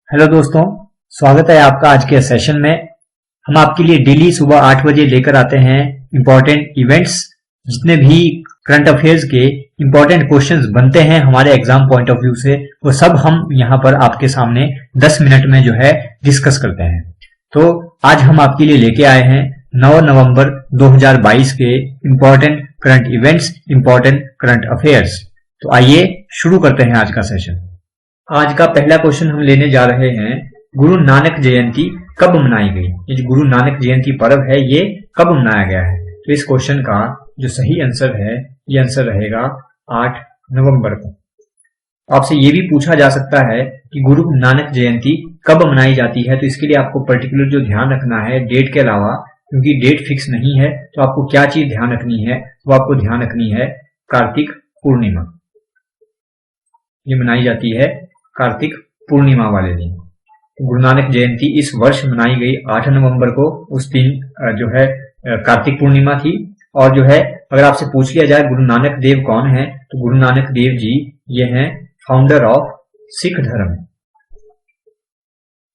Hello दोस्तों, स्वागत है आपका आज के सेशन में। हम आपके लिए डेली सुबह 8 बजे लेकर आते हैं इम्पोर्टेंट इवेंट्स। जितने भी करंट अफेयर्स के इम्पोर्टेंट क्वेश्चंस बनते हैं हमारे एग्जाम पॉइंट ऑफ व्यू से, वो सब हम यहाँ पर आपके सामने 10 मिनट में जो है डिस्कस करते हैं। तो आज हम आपके लिए लेके आए हैं 9 नवंबर 2022 के important current events, important current affairs. तो आइए शुरू करते हैं आज का सेशन। आज का पहला क्वेश्चन हम लेने जा रहे हैं, गुरु नानक जयंती कब मनाई गई? ये जो गुरु नानक जयंती पर्व है ये कब मनाया गया है? तो इस क्वेश्चन का जो सही आंसर है ये आंसर रहेगा 8 नवंबर को। आपसे ये भी पूछा जा सकता है कि गुरु नानक जयंती कब मनाई जाती है, तो इसके लिए आपको पर्टिकुलर जो ध्यान रखना है डेट के अलावा, क्योंकि डेट फिक्स नहीं है, तो आपको क्या चीज ध्यान रखनी है? तो आपको ध्यान रखनी है कार्तिक पूर्णिमा। ये मनाई जाती है कार्तिक पूर्णिमा वाले दिन। गुरु नानक जयंती इस वर्ष मनाई गई 8 नवंबर को। उस दिन जो है कार्तिक पूर्णिमा थी। और जो है अगर आपसे पूछ लिया जाए गुरु नानक देव कौन है, तो गुरु नानक देव जी ये हैं फाउंडर ऑफ सिख धर्म।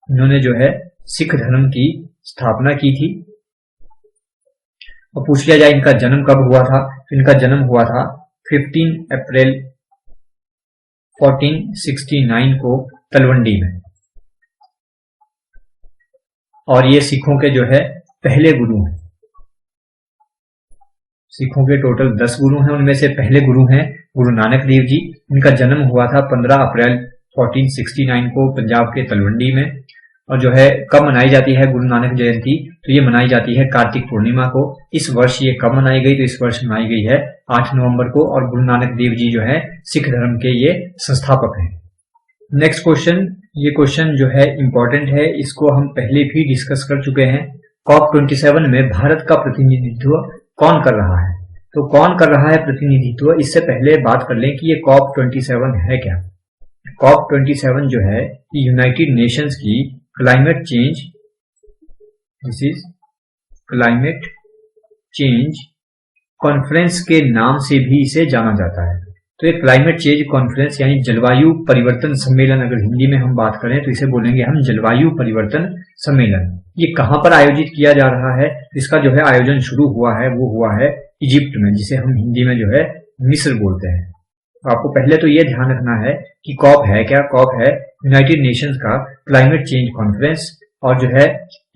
इन्होंने जो है सिख धर्म की स्थापना की थी। और पूछ लिया जाए इनका जन्म कब हुआ था, तो इनका जन्म हुआ था 15 अप्रैल 1469 को तलवंडी में। और ये सिखों के जो है पहले गुरु हैं। सिखों के टोटल 10 गुरु हैं, उनमें से पहले गुरु हैं गुरु नानक देव जी। इनका जन्म हुआ था 15 अप्रैल 1469 को पंजाब के तलवंडी में। और जो है कब मनाई जाती है गुरु नानक जयंती, तो ये मनाई जाती है कार्तिक पूर्णिमा को। इस वर्ष ये कब मनाई गई, तो इस वर्ष मनाई गई है 8 नवंबर को। और गुरु नानक देव जी जो है सिख धर्म के ये संस्थापक हैं। नेक्स्ट क्वेश्चन, ये क्वेश्चन जो है इंपॉर्टेंट है, इसको हम पहले भी डिस्कस कर चुके हैं। COP27 में भारत का प्रतिनिधित्व कौन कर रहा है? तो कौन कर रहा है प्रतिनिधित्व, इससे पहले बात कर लें कि ये COP27 है क्या। COP27 जो है यूनाइटेड नेशंस की climate change, this is climate change conference के नाम से भी इसे जाना जाता है। तो ये क्लाइमेट चेंज कॉन्फ्रेंस यानी जलवायु परिवर्तन सम्मेलन, अगर हिंदी में हम बात करें तो इसे बोलेंगे हम जलवायु परिवर्तन सम्मेलन। ये कहां पर आयोजित किया जा रहा है? इसका जो है आयोजन शुरू हुआ है, वो हुआ है इजिप्ट में, जिसे हम हिंदी में जो है मिस्र बोलते हैं। तो आपको पहले तो ये ध्यान रखना है कि कॉप है क्या। कॉप है यूनाइटेड नेशंस का क्लाइमेट चेंज कॉन्फ्रेंस। और जो है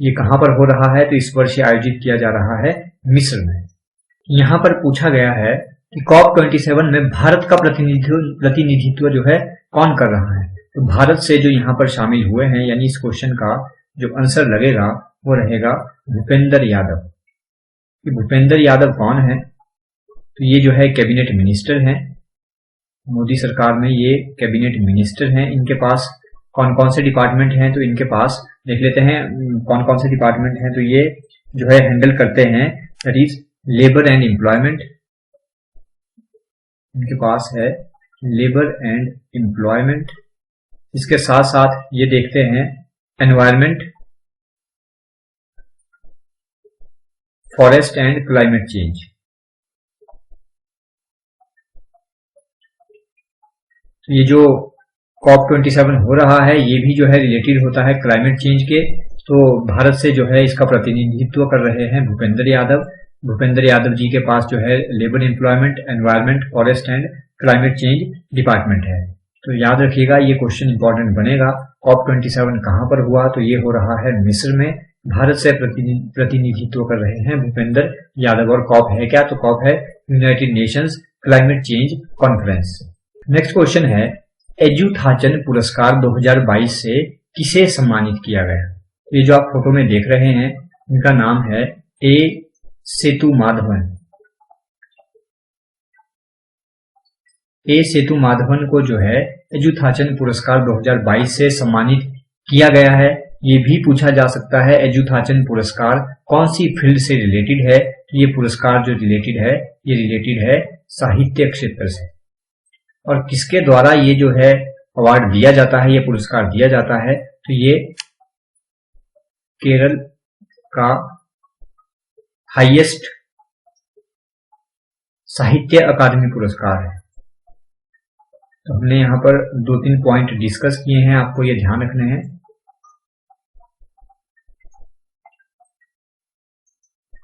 ये कहां पर हो रहा है, तो इस वर्ष आयोजित किया जा रहा है मिस्र में। यहां पर पूछा गया है कि COP27 में भारत का प्रतिनिधित्व जो है कौन कर रहा है। तो भारत से जो यहाँ पर शामिल हुए हैं, यानी इस क्वेश्चन का जो आंसर लगेगा वो रहेगा भूपेंद्र यादव। भूपेंद्र यादव कौन है? तो ये जो है कैबिनेट मिनिस्टर हैं, मोदी सरकार में ये कैबिनेट मिनिस्टर हैं। इनके पास कौन कौन से डिपार्टमेंट हैं, तो इनके पास देख लेते हैं कौन कौन से डिपार्टमेंट हैं। तो ये जो है हैंडल करते हैं that is labour and employment. इनके पास है लेबर एंड एम्प्लॉयमेंट। इसके साथ साथ ये देखते हैं environment, forest and climate change. तो ये जो COP27 हो रहा है ये भी जो है रिलेटेड होता है क्लाइमेट चेंज के। तो भारत से जो है इसका प्रतिनिधित्व कर रहे हैं भूपेंद्र यादव। भूपेंद्र यादव जी के पास जो है labour employment, environment, forest and climate change department है। तो याद रखिएगा ये क्वेश्चन इंपॉर्टेंट बनेगा। COP27 कहां पर हुआ, तो ये हो रहा है मिस्र में। भारत से प्रतिनिधित्व कर रहे हैं भूपेंद्र यादव। और कॉप है क्या, तो कॉप है United Nations climate change conference. Next question है, एजुथाचन पुरस्कार 2022 से किसे सम्मानित किया गया? ये जो आप फोटो में देख रहे हैं इनका नाम है ए सेतुमाधवन। ए सेतुमाधवन को जो है एजुथाचन पुरस्कार 2022 से सम्मानित किया गया है। ये भी पूछा जा सकता है एजुथाचन पुरस्कार कौन सी फील्ड से रिलेटेड है। तो ये पुरस्कार जो रिलेटेड है ये रिलेटेड है साहित्य क्षेत्र से। और किसके द्वारा ये जो है अवार्ड दिया जाता है, ये पुरस्कार दिया जाता है, तो ये केरल का हाईएस्ट साहित्य अकादमी पुरस्कार है। तो हमने यहाँ पर 2-3 पॉइंट डिस्कस किए हैं, आपको ये ध्यान रखने हैं।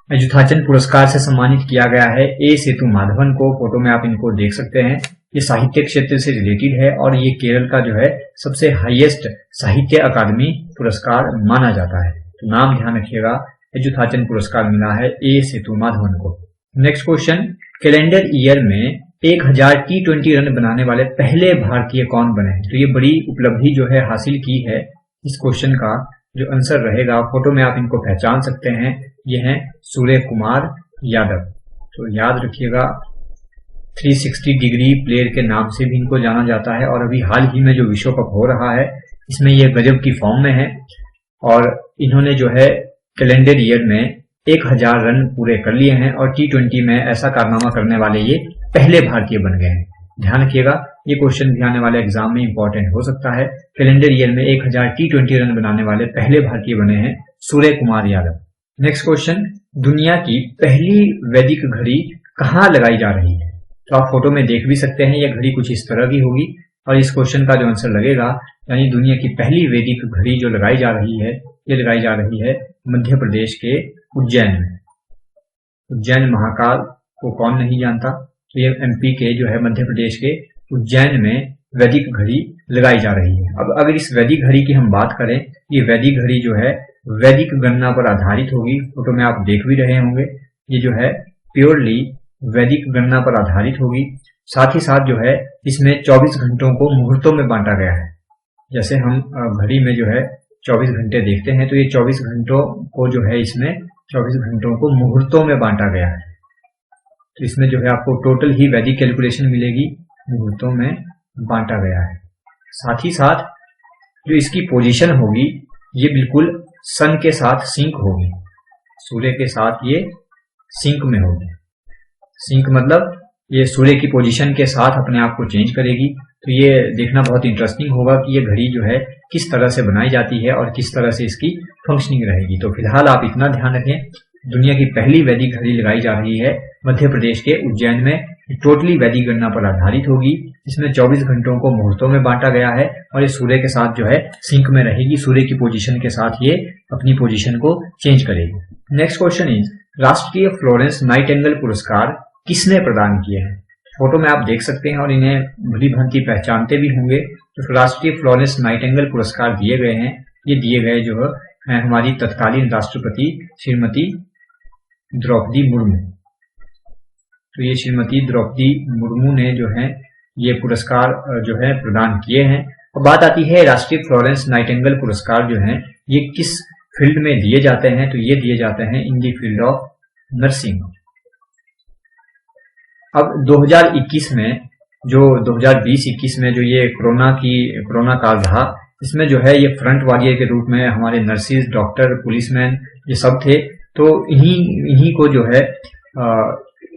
एजुथाचन पुरस्कार से सम्मानित किया गया है ए सेतुमाधवन को। फोटो में आप इनको देख सकते हैं। ये साहित्य क्षेत्र से रिलेटेड है और ये केरल का जो है सबसे हाईएस्ट साहित्य अकादमी पुरस्कार माना जाता है। तो नाम ध्यान रखिएगा, एजुथाचन पुरस्कार मिला है ए सेतुमाधवन को। नेक्स्ट क्वेश्चन, कैलेंडर ईयर में 1000 T20 रन बनाने वाले पहले भारतीय कौन बने? तो ये बड़ी उपलब्धि जो है हासिल की है। इस क्वेश्चन का जो आंसर रहेगा, फोटो में आप इनको पहचान सकते हैं, ये हैं सूर्य कुमार यादव। तो याद रखिएगा, 360 डिग्री प्लेयर के नाम से भी इनको जाना जाता है और अभी हाल ही में जो विश्व कप हो रहा है इसमें ये गजब की फॉर्म में है और इन्होंने जो है कैलेंडर ईयर में 1000 रन पूरे कर लिए हैं और T20 में ऐसा कारनामा करने वाले ये पहले भारतीय बन गए हैं। ध्यान रखिएगा, ये क्वेश्चन भी आने वाले एग्जाम में इंपॉर्टेंट हो सकता है। कैलेंडर ईयर में 1000 T20 रन बनाने वाले पहले भारतीय बने हैं सूर्य कुमार यादव। नेक्स्ट क्वेश्चन, दुनिया की पहली वैदिक घड़ी कहाँ लगाई जा रही है? तो आप फोटो में देख भी सकते हैं, यह घड़ी कुछ इस तरह की होगी और इस क्वेश्चन का जो आंसर लगेगा, यानी दुनिया की पहली वैदिक घड़ी जो लगाई जा रही है, ये लगाई जा रही है मध्य प्रदेश के उज्जैन में। उज्जैन महाकाल को कौन नहीं जानता, तो ये MP के जो है मध्य प्रदेश के उज्जैन में वैदिक घड़ी लगाई जा रही है। अब अगर इस वैदिक घड़ी की हम बात करें, ये वैदिक घड़ी जो है वैदिक गणना पर आधारित होगी। फोटो में आप देख भी रहे होंगे, ये जो है प्योरली वैदिक गणना पर आधारित होगी। साथ ही साथ जो है इसमें 24 घंटों को मुहूर्तों में बांटा गया है। जैसे हम घड़ी में जो है 24 घंटे देखते हैं, तो ये 24 घंटों को जो है इसमें 24 घंटों को मुहूर्तों में बांटा गया है। तो इसमें जो है आपको टोटल ही वैदिक कैलकुलेशन मिलेगी, मुहूर्तों में बांटा गया है। साथ ही साथ जो इसकी पोजीशन होगी ये बिल्कुल सन के साथ सिंक होगी, सूर्य के साथ ये सिंक में होगी। सिंक मतलब ये सूर्य की पोजीशन के साथ अपने आप को चेंज करेगी। तो ये देखना बहुत इंटरेस्टिंग होगा कि ये घड़ी जो है किस तरह से बनाई जाती है और किस तरह से इसकी फंक्शनिंग रहेगी। तो फिलहाल आप इतना ध्यान रखें, दुनिया की पहली वैदिक घड़ी लगाई जा रही है मध्य प्रदेश के उज्जैन में। टोटली वैदिक गणना पर आधारित होगी, इसमें 24 घंटों को मुहूर्तों में बांटा गया है और ये सूर्य के साथ जो है सिंक में रहेगी। सूर्य की पोजीशन के साथ ये अपनी पोजीशन को चेंज करेगी। नेक्स्ट क्वेश्चन इज, राष्ट्रीय फ्लोरेंस नाइटिंगेल पुरस्कार किसने प्रदान किए हैं? फोटो में आप देख सकते हैं और इन्हें भली भांति पहचानते भी होंगे। तो राष्ट्रीय फ्लोरेंस नाइटिंगेल पुरस्कार दिए गए हैं, ये दिए गए जो है हमारी तत्कालीन राष्ट्रपति श्रीमती द्रौपदी मुर्मू। तो ये श्रीमती द्रौपदी मुर्मू ने जो है ये पुरस्कार जो है प्रदान किए हैं। और बात आती है राष्ट्रीय फ्लोरेंस नाइटिंगेल पुरस्कार जो है ये किस फील्ड में दिए जाते हैं? तो ये दिए जाते हैं इन दी फील्ड ऑफ नर्सिंग। अब 2021 में जो 2020-21 में जो ये कोरोना काल था, इसमें जो है ये फ्रंट वॉरियर के रूप में हमारे नर्सिस, डॉक्टर, पुलिसमैन ये सब थे। तो इन्हीं को जो है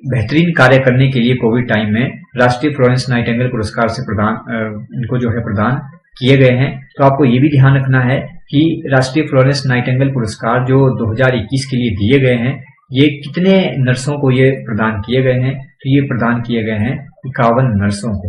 बेहतरीन कार्य करने के लिए कोविड टाइम में राष्ट्रीय फ्लोरेंस नाइटिंगेल पुरस्कार से इनको जो है प्रदान किए गए हैं। तो आपको ये भी ध्यान रखना है कि राष्ट्रीय फ्लोरेंस नाइटिंगेल पुरस्कार जो 2021 के लिए दिए गए हैं, ये कितने नर्सों को ये प्रदान किए गए हैं? तो ये प्रदान किए गए हैं 51 नर्सों को।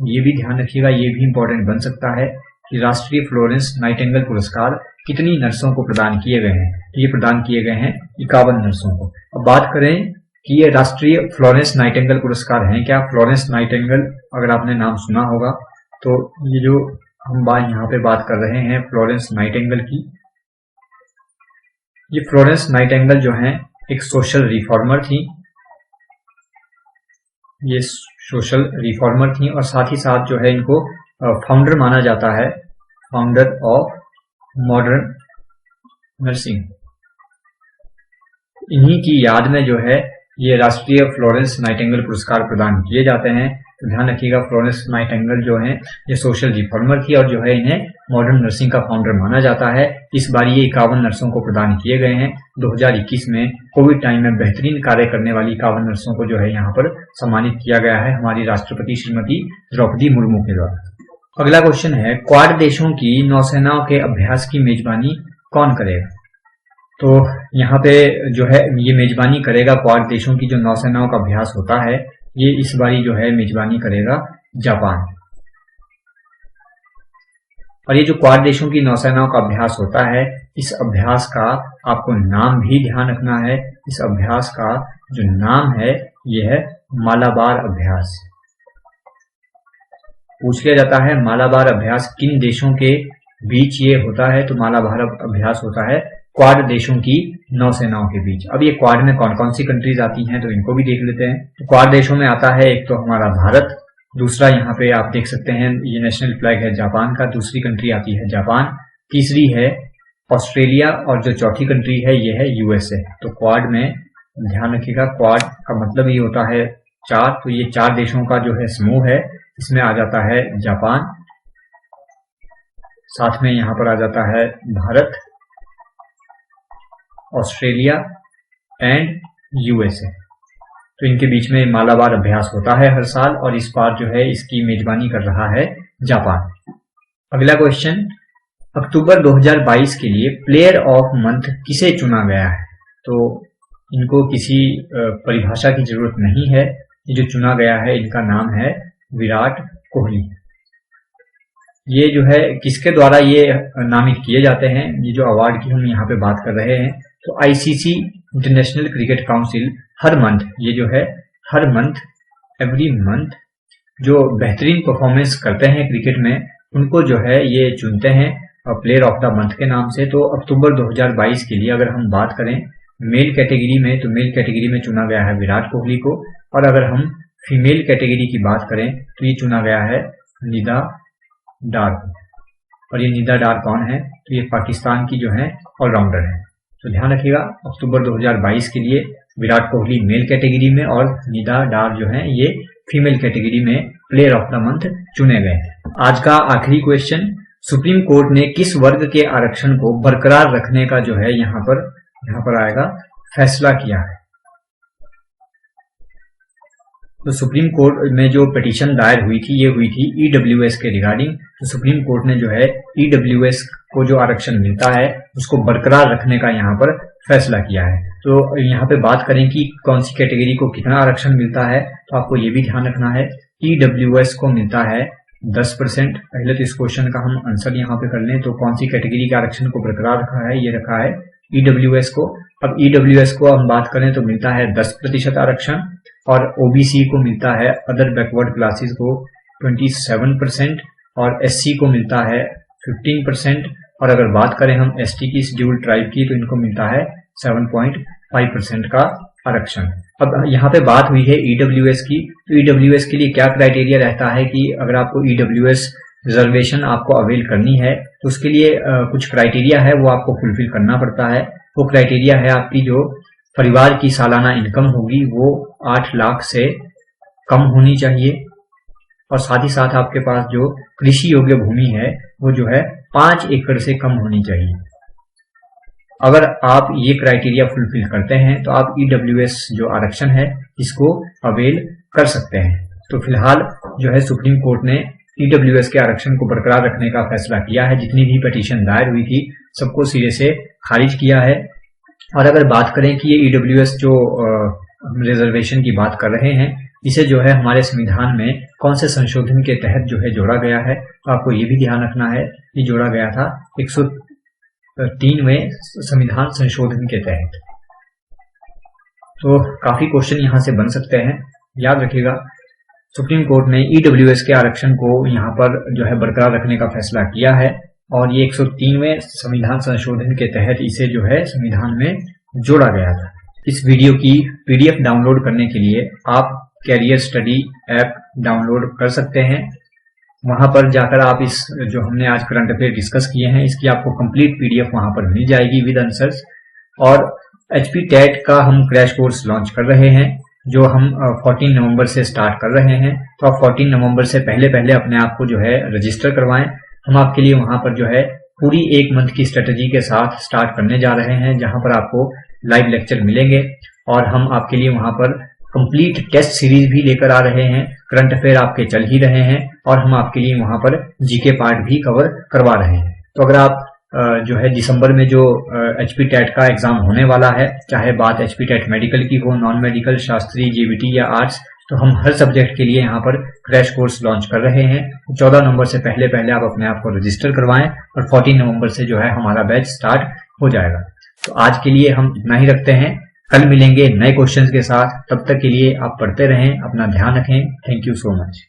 ये भी ध्यान रखिएगा, ये भी इंपॉर्टेंट बन सकता है कि राष्ट्रीय फ्लोरेंस नाइटिंगेल पुरस्कार कितनी नर्सों को प्रदान किए गए हैं। तो ये प्रदान किए गए हैं 51 नर्सों को। अब बात करें कि ये राष्ट्रीय फ्लोरेंस नाइटिंगेल पुरस्कार हैं क्या? फ्लोरेंस नाइटिंगेल अगर आपने नाम सुना होगा, तो ये जो हम यहाँ पे बात कर रहे हैं फ्लोरेंस नाइटिंगेल की, ये फ्लोरेंस नाइटिंगेल जो है एक सोशल रिफॉर्मर थी। ये सोशल रिफॉर्मर थी और साथ ही साथ जो है इनको फाउंडर माना जाता है, फाउंडर ऑफ मॉडर्न नर्सिंग। इन्हीं की याद में जो है ये राष्ट्रीय फ्लोरेंस नाइटिंगेल पुरस्कार प्रदान किए जाते हैं। तो ध्यान रखिएगा, फ्लोरेंस नाइटिंगेल जो है ये सोशल रिफॉर्मर थी और जो है इन्हें मॉडर्न नर्सिंग का फाउंडर माना जाता है। इस बार ये 51 नर्सों को प्रदान किए गए हैं। 2021 में कोविड टाइम में बेहतरीन कार्य करने वाली 51 नर्सों को जो है यहाँ पर सम्मानित किया गया है हमारी राष्ट्रपति श्रीमती द्रौपदी मुर्मू के द्वारा। अगला क्वेश्चन है, क्वाड देशों की नौसेनाओं के अभ्यास की मेजबानी कौन करेगा? तो यहाँ पे जो है ये मेजबानी करेगा क्वाड देशों की जो नौसेनाओं का अभ्यास होता है, ये इस बारी जो है मेजबानी करेगा जापान। और ये जो क्वाड देशों की नौसेनाओं का अभ्यास होता है, इस अभ्यास का आपको नाम भी ध्यान रखना है। इस अभ्यास का जो नाम है ये है मालाबार अभ्यास। पूछ लिया जाता है मालाबार अभ्यास किन देशों के बीच ये होता है, तो मालाबार अभ्यास होता है क्वाड देशों की नौसेनाओं के बीच। अब ये क्वाड में कौन कौन सी कंट्रीज आती हैं तो इनको भी देख लेते हैं। तो क्वाड देशों में आता है एक तो हमारा भारत, दूसरा यहाँ पे आप देख सकते हैं ये नेशनल फ्लैग है जापान का, दूसरी कंट्री आती है जापान, तीसरी है ऑस्ट्रेलिया और जो चौथी कंट्री है ये है यूएसए। तो क्वाड में ध्यान रखिएगा, क्वाड का मतलब ये होता है चार, तो ये चार देशों का जो है समूह है, इसमें आ जाता है जापान, साथ में यहाँ पर आ जाता है भारत, ऑस्ट्रेलिया एंड यूएसए। तो इनके बीच में मालाबार अभ्यास होता है हर साल और इस बार जो है इसकी मेजबानी कर रहा है जापान। अगला क्वेश्चन, अक्टूबर 2022 के लिए प्लेयर ऑफ मंथ किसे चुना गया है? तो इनको किसी परिभाषा की जरूरत नहीं है, ये जो चुना गया है इनका नाम है विराट कोहली। ये जो है किसके द्वारा ये नामित किए जाते हैं, ये जो अवार्ड की हम यहाँ पे बात कर रहे हैं, तो आईसीसी इंटरनेशनल क्रिकेट काउंसिल हर मंथ, ये जो है हर मंथ एवरी मंथ जो बेहतरीन परफॉर्मेंस करते हैं क्रिकेट में उनको जो है ये चुनते हैं प्लेयर ऑफ द मंथ के नाम से। तो अक्टूबर 2022 के लिए अगर हम बात करें मेल कैटेगरी में, तो मेल कैटेगरी में चुना गया है विराट कोहली को, और अगर हम फीमेल कैटेगरी की बात करें तो ये चुना गया है निदा डार को। और ये निदा डार कौन है? तो ये पाकिस्तान की जो है ऑलराउंडर है। तो ध्यान रखिएगा अक्टूबर 2022 के लिए विराट कोहली मेल कैटेगरी में और निदा डार जो है ये फीमेल कैटेगरी में प्लेयर ऑफ द मंथ चुने गए हैं। आज का आखिरी क्वेश्चन, सुप्रीम कोर्ट ने किस वर्ग के आरक्षण को बरकरार रखने का जो है यहाँ पर आएगा फैसला किया है? तो सुप्रीम कोर्ट में जो पिटीशन दायर हुई थी ये हुई थी ईडब्ल्यूएस के रिगार्डिंग। तो सुप्रीम कोर्ट ने जो है ईडब्ल्यूएस को जो आरक्षण मिलता है उसको बरकरार रखने का यहाँ पर फैसला किया है। तो यहाँ पे बात करें कि कौन सी कैटेगरी को कितना आरक्षण मिलता है, तो आपको ये भी ध्यान रखना है ईडब्ल्यूएस को मिलता है 10%। पहले तो इस क्वेश्चन का हम आंसर यहाँ पे कर लें, तो कौन सी कैटेगरी के आरक्षण को बरकरार रखा है, ये रखा है ईडब्ल्यूएस को। अब ईडब्ल्यूएस को हम बात करें तो मिलता है 10% आरक्षण, और ओबीसी को मिलता है अदर बैकवर्ड क्लासेस को 27%, और एससी को मिलता है 15%, और अगर बात करें हम एसटी की शेड्यूल्ड ट्राइब की तो इनको मिलता है 7.5% का आरक्षण। अब यहाँ पे बात हुई है ईडब्ल्यूएस की, तो ईडब्ल्यूएस के लिए क्या क्राइटेरिया रहता है कि अगर आपको ईडब्ल्यूएस रिजर्वेशन आपको अवेल करनी है तो उसके लिए कुछ क्राइटेरिया है वो आपको फुलफिल करना पड़ता है। वो क्राइटेरिया है आपकी जो परिवार की सालाना इनकम होगी वो 8 लाख से कम होनी चाहिए, और साथ ही साथ आपके पास जो कृषि योग्य भूमि है वो जो है 5 एकड़ से कम होनी चाहिए। अगर आप ये क्राइटेरिया फुलफिल करते हैं तो आप ईडब्ल्यूएस जो आरक्षण है इसको अवेल कर सकते हैं। तो फिलहाल जो है सुप्रीम कोर्ट ने ईडब्ल्यूएस के आरक्षण को बरकरार रखने का फैसला किया है। जितनी भी पिटीशन दायर हुई थी सबको सिरे से खारिज किया है। और अगर बात करें कि ये ईडब्ल्यूएस जो रिजर्वेशन की बात कर रहे हैं इसे जो है हमारे संविधान में कौन से संशोधन के तहत जो है जोड़ा गया है, तो आपको ये भी ध्यान रखना है ये जोड़ा गया था 103वें संविधान संशोधन के तहत। तो काफी क्वेश्चन यहाँ से बन सकते हैं, याद रखिएगा सुप्रीम कोर्ट ने ईडब्ल्यूएस के आरक्षण को यहाँ पर जो है बरकरार रखने का फैसला किया है, और ये 103वें संविधान संशोधन के तहत इसे जो है संविधान में जोड़ा गया था। इस वीडियो की पीडीएफ डाउनलोड करने के लिए आप कैरियर स्टडी ऐप डाउनलोड कर सकते हैं। वहां पर जाकर आप इस जो हमने आज करंट अफेयर डिस्कस किए हैं इसकी आपको कंप्लीट पीडीएफ वहां पर मिल जाएगी विद आंसर्स। और एचपी टेट का हम क्रैश कोर्स लॉन्च कर रहे हैं जो हम 14 नवंबर से स्टार्ट कर रहे हैं। तो आप 14 नवंबर से पहले अपने आप को जो है रजिस्टर करवाएं। हम आपके लिए वहां पर जो है पूरी 1 मंथ की स्ट्रेटेजी के साथ स्टार्ट करने जा रहे हैं, जहां पर आपको लाइव लेक्चर मिलेंगे और हम आपके लिए वहां पर कंप्लीट टेस्ट सीरीज भी लेकर आ रहे हैं। करंट अफेयर आपके चल ही रहे हैं और हम आपके लिए वहां पर जीके पार्ट भी कवर करवा रहे हैं। तो अगर आप जो है दिसंबर में जो एचपी टेट का एग्जाम होने वाला है, चाहे बात एचपी टेट मेडिकल की हो, नॉन मेडिकल, शास्त्री, जीबीटी या आर्ट्स, तो हम हर सब्जेक्ट के लिए यहाँ पर क्रैश कोर्स लॉन्च कर रहे हैं। 14 नवंबर से पहले आप अपने आप को रजिस्टर करवाएं और 14 नवंबर से जो है हमारा बैच स्टार्ट हो जाएगा। तो आज के लिए हम इतना ही रखते हैं। कल मिलेंगे नए क्वेश्चंस के साथ। तब तक के लिए आप पढ़ते रहें, अपना ध्यान रखें। Thank you so much.